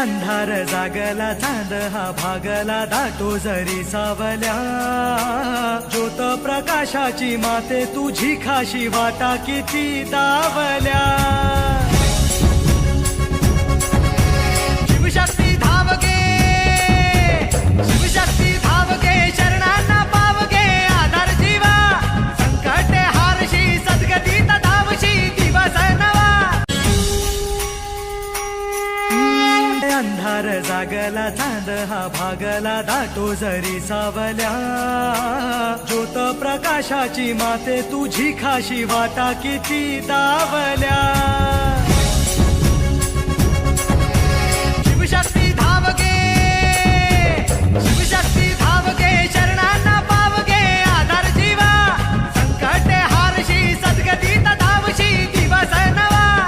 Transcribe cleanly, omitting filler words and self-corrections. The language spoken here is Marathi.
अंधार जागला चांद हा भागला दाटो जरी सावल्या ज्योत प्रकाशाची माते तुझी खाशी वाटा किती दावल्या शिवशक्ती धावगे शिवशक्ती धावगे शरणांना पावगे आधार जीवा संकटे हारशी सद्गतीत धावशी दिवस नवा अंधार जागला चांद हा भागला दाटो जरी सावल्या ज्योत प्रकाशाची माते तुझी खाशी वाटा किती दावल्या